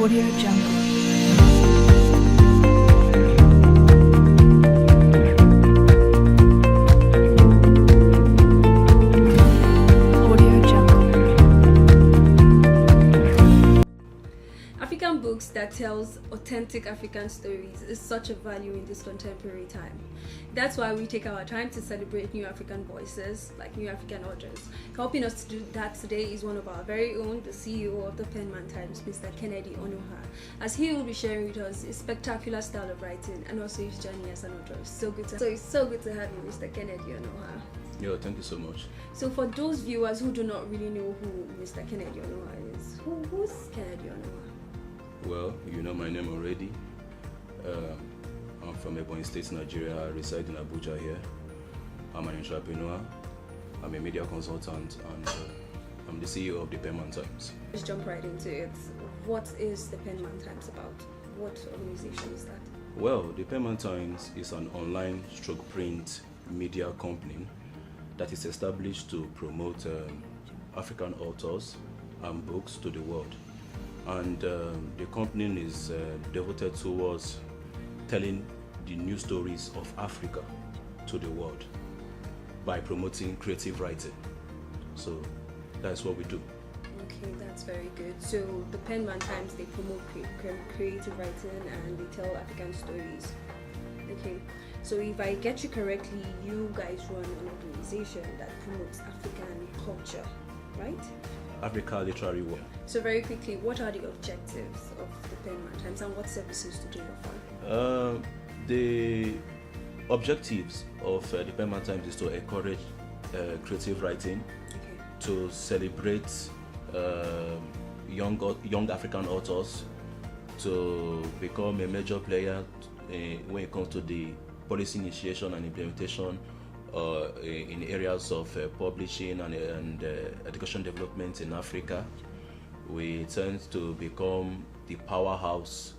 Audio Jungle. African books that tells authentic African stories is such a value in this contemporary time. That's why we take our time to celebrate new African voices, like new African authors. Helping us to do that today is one of our very own, the CEO of the Penman Times, Mr. Kennedy Onuoha, as he will be sharing with us his spectacular style of writing and also his journey as an author. It's so good to have you, Mr. Kennedy Onuoha. Yeah, thank you so much. So for those viewers who do not really know who Mr. Kennedy Onuoha is, who's Kennedy Onuoha? Well, you know my name already. I'm from Ebonyi State, Nigeria. I reside in Abuja here. I'm an entrepreneur. I'm a media consultant, and I'm the CEO of the Penman Times. Let's jump right into it. What is the Penman Times about? What organization is that? Well, the Penman Times is an online stroke print media company that is established to promote African authors and books to the world. And the company is devoted towards telling the new stories of Africa to the world by promoting creative writing. So that's what we do. Okay, that's very good. So the Penman Times, they promote creative writing and they tell African stories. Okay, so if I get you correctly, you guys run an organization that promotes African culture, right? Africa Literary World. So very quickly, what are the objectives of the Penman Times and what services do they offer? The objectives of the Penman Times is to encourage creative writing, to celebrate young African authors, to become a major player when it comes to the policy initiation and implementation in areas of publishing and education development in Africa. We tend to become the powerhouse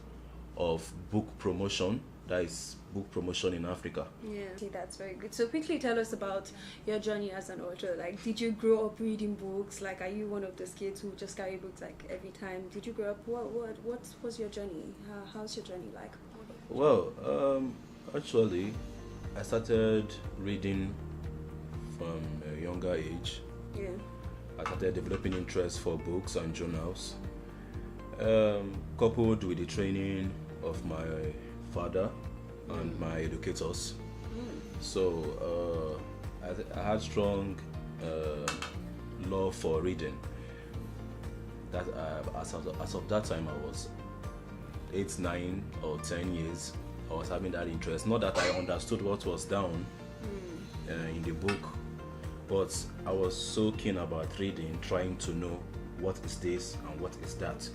of book promotion, that is book promotion in Africa. Yeah, okay, that's very good. So quickly tell us about your journey as an author. Like, did you grow up reading books? Like, are you one of those kids who just carry books like every time? Did you grow up? What was your journey? How's your journey like? Well, actually, I started reading from a younger age. Yeah. I started developing interest for books and journals, coupled with the training of my father and my educators. So I had strong love for reading. That as of that time, I was 8, 9, or 10 years. I was having that interest. Not that I understood what was down in the book, but I was so keen about reading, trying to know what is this and what is that.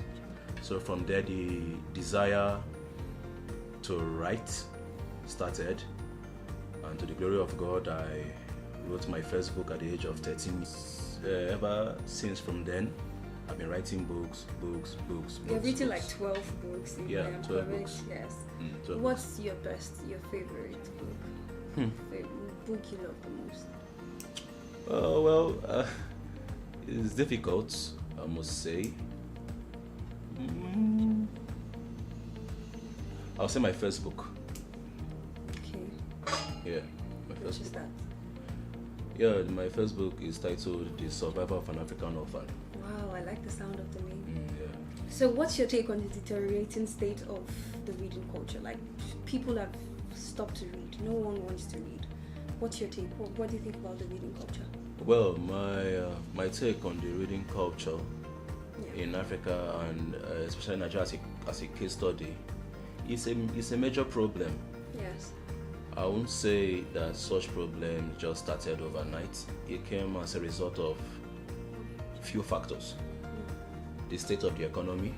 So from there, the desire to write started, and to the glory of God, I wrote my first book at the age of 13. Ever since from then, I've been writing books. You've written like 12 books. Yeah, 12 books. Yes. 12 What's your favorite book? Favorite book you love the most? It's difficult, I must say. I'll say my first book. Okay. Yeah, my first Which is book. that? Yeah, my first book is titled The Survival of an African Orphan. Wow, I like the sound of the name. Yeah. So what's your take on the deteriorating state of the reading culture? Like, people have stopped to read. No one wants to read. What's your take? What do you think about the reading culture? Well, my take on the reading culture in Africa and especially Nigeria as a case study is a major problem. Yes. I won't say that such problem just started overnight. It came as a result of few factors: the state of the economy,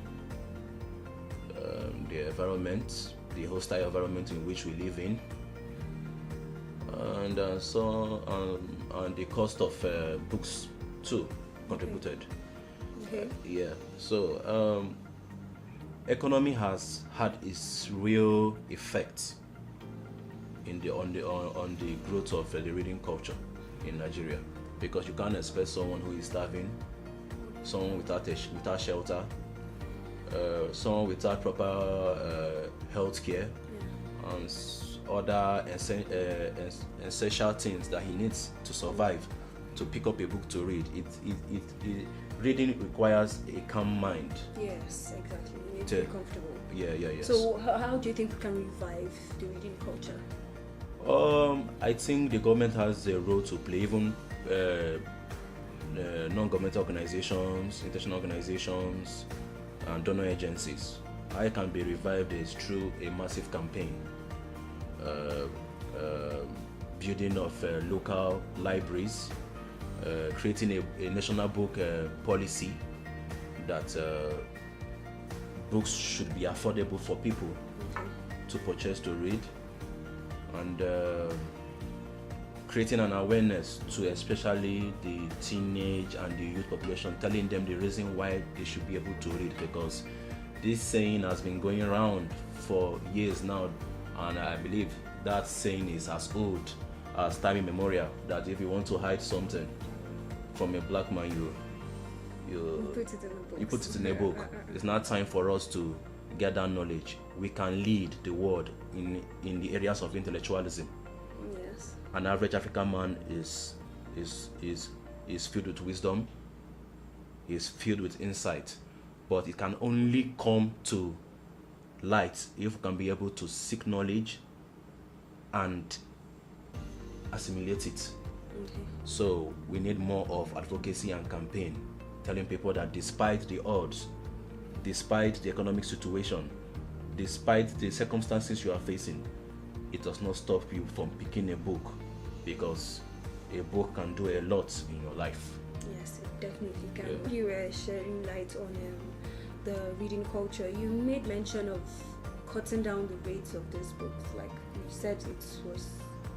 the environment, the hostile environment in which we live in, and the cost of books too contributed. Okay. Yeah. So economy has had its real effect on the growth of the reading culture in Nigeria, because you can't expect someone who is starving, someone without shelter, someone without proper health care, and other essential things that he needs to survive, to pick up a book to read. Reading requires a calm mind. Yes, exactly. You need to be comfortable. Yeah. So how do you think we can revive the reading culture? I think the government has a role to play, even non-governmental organizations, international organizations, and donor agencies. How it can be revived is through a massive campaign, building of local libraries, creating a national book policy that books should be affordable for people to purchase, to read, and creating an awareness to especially the teenage and the youth population, telling them the reason why they should be able to read, because this saying has been going around for years now, and I believe that saying is as old as time immemorial, that if you want to hide something from a black man, you put it in a book. It's now time for us to get that knowledge. We can lead the world in the areas of intellectualism. Yes. An average African man is filled with wisdom, is filled with insight, but it can only come to light if we can be able to seek knowledge and assimilate it. So we need more of advocacy and campaign, telling people that despite the odds, despite the economic situation, despite the circumstances you are facing, it does not stop you from picking a book, because a book can do a lot in your life. Yes, it definitely can. Yeah. You were shedding light on the reading culture. You made mention of cutting down the rates of these books. Like you said, it was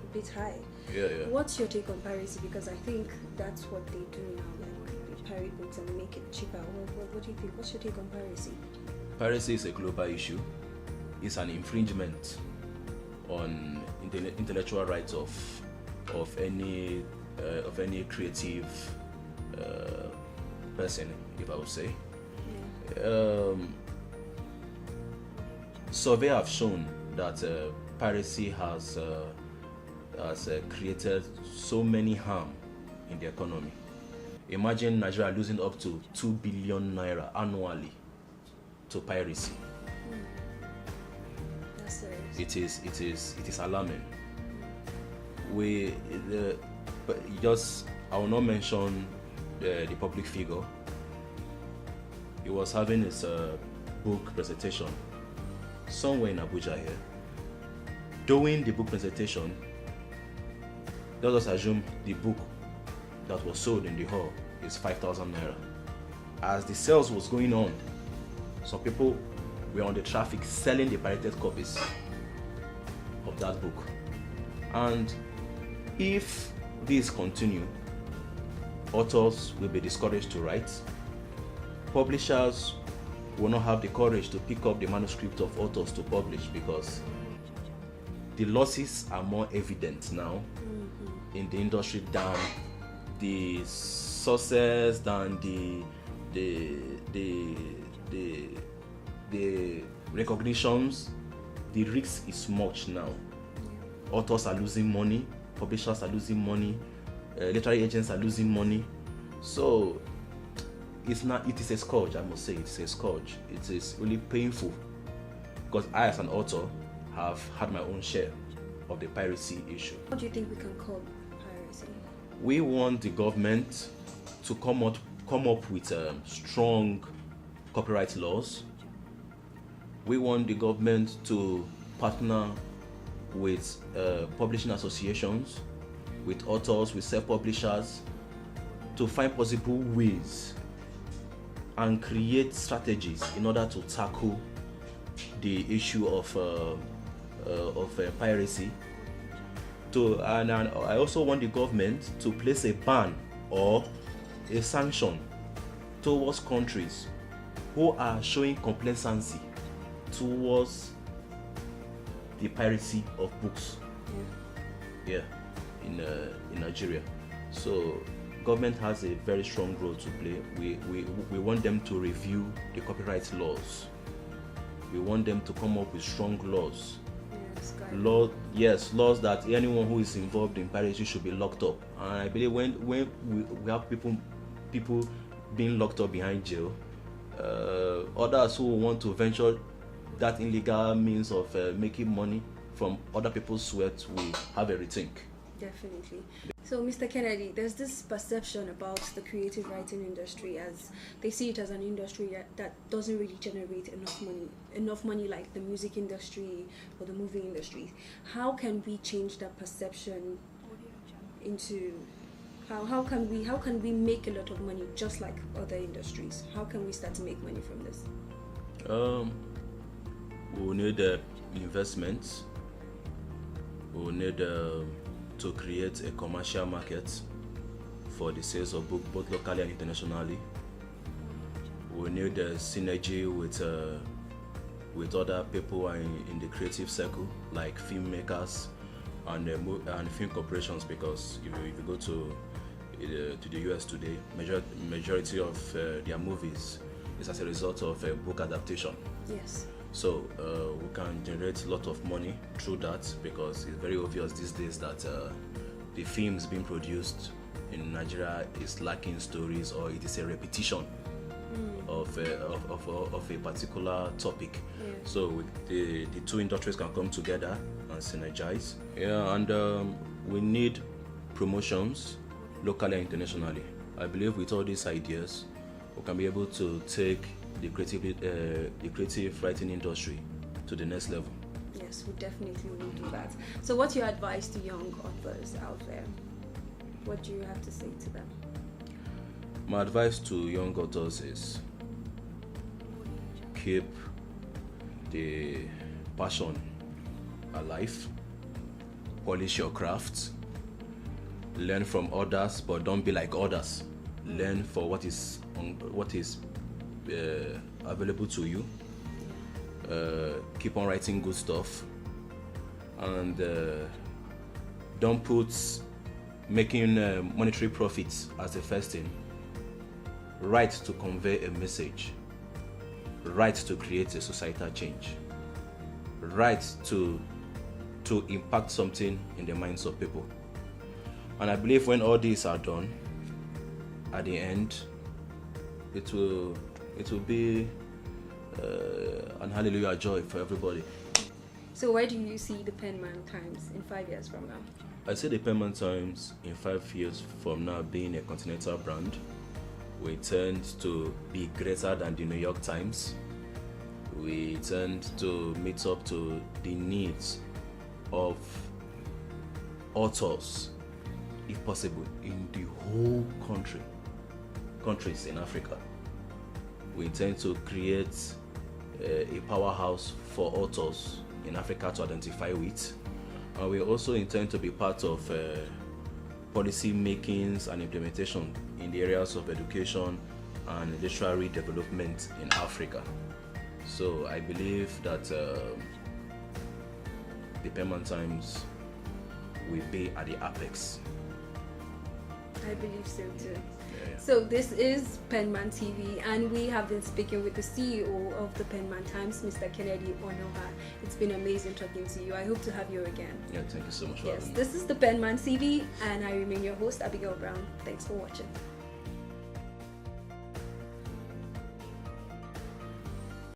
a bit high. Yeah. What's your take on piracy? Because I think that's what they do now. Like they pirate books and make it cheaper. What do you think? What's your take on piracy? Piracy is a global issue. It's an infringement on intellectual rights of any creative person, if I would say. Survey have shown that piracy has created so many harm in the economy. Imagine Nigeria losing up to 2 billion naira annually to piracy. That's serious. It is alarming. I will not mention the public figure. He was having his book presentation somewhere in Abuja here. During the book presentation, let us assume the book that was sold in the hall is 5,000 naira. As the sales was going on, some people were on the traffic selling the pirated copies of that book. And if this continue, authors will be discouraged to write. Publishers will not have the courage to pick up the manuscript of authors to publish, because the losses are more evident now in the industry than the success, than the recognitions. The risk is much now. Authors are losing money, publishers are losing money, literary agents are losing money. So it is a scourge, I must say. It's a scourge. It is really painful, because I, as an author, have had my own share of the piracy issue. What do you think we can call piracy? We want the government to come up with strong copyright laws. We want the government to partner with publishing associations, with authors, with self-publishers, to find possible ways and create strategies in order to tackle the issue of piracy. And I also want the government to place a ban or a sanction towards countries who are showing complacency towards the piracy of books in Nigeria. So government has a very strong role to play. We want them to review the copyright laws. We want them to come up with strong laws. Laws that anyone who is involved in piracy should be locked up. And I believe when we have people being locked up behind jail, others who want to venture that illegal means of making money from other people's sweat will have a rethink. Definitely. So, Mr. Kennedy, there's this perception about the creative writing industry as they see it as an industry that doesn't really generate enough money like the music industry or the movie industry. How can we change that perception into how can we make a lot of money just like other industries? How can we start to make money from this? We need investments. We need to create a commercial market for the sales of books both locally and internationally. We need a synergy with other people in the creative circle, like filmmakers and film corporations, because if you go to the US today, majority of their movies is as a result of a book adaptation. Yes. So we can generate a lot of money through that, because it's very obvious these days that the films being produced in Nigeria is lacking stories, or it is a repetition of a particular topic. Yeah. So the two industries can come together and synergize. Yeah, and we need promotions locally and internationally. I believe with all these ideas, we can be able to take the creative writing industry to the next level. Yes, we definitely will do that. So what's your advice to young authors out there? What do you have to say to them? My advice to young authors is keep the passion alive, polish your craft, learn from others, but don't be like others. Learn for what is available to you. Keep on writing good stuff, and don't put making monetary profits as the first thing. Write to convey a message. Write to create a societal change. Write to impact something in the minds of people. And I believe when all these are done, at the end, it will be an hallelujah joy for everybody. So where do you see the Penman Times in 5 years from now? I see the Penman Times in 5 years from now being a continental brand. We tend to be greater than the New York Times. We tend to meet up to the needs of authors, if possible, in the whole countries in Africa. We intend to create a powerhouse for authors in Africa to identify with. And we also intend to be part of policy makings and implementation in the areas of education and literary development in Africa. So I believe that the Penman Times will be at the apex. I believe so too. Yeah. So this is Penman TV, and we have been speaking with the CEO of the Penman Times, Mr. Kennedy Onuoha. It's been amazing talking to you. I hope to have you again. Yeah, thank you so much for having me. This is the Penman TV, and I remain your host, Abigail Brown. Thanks for watching.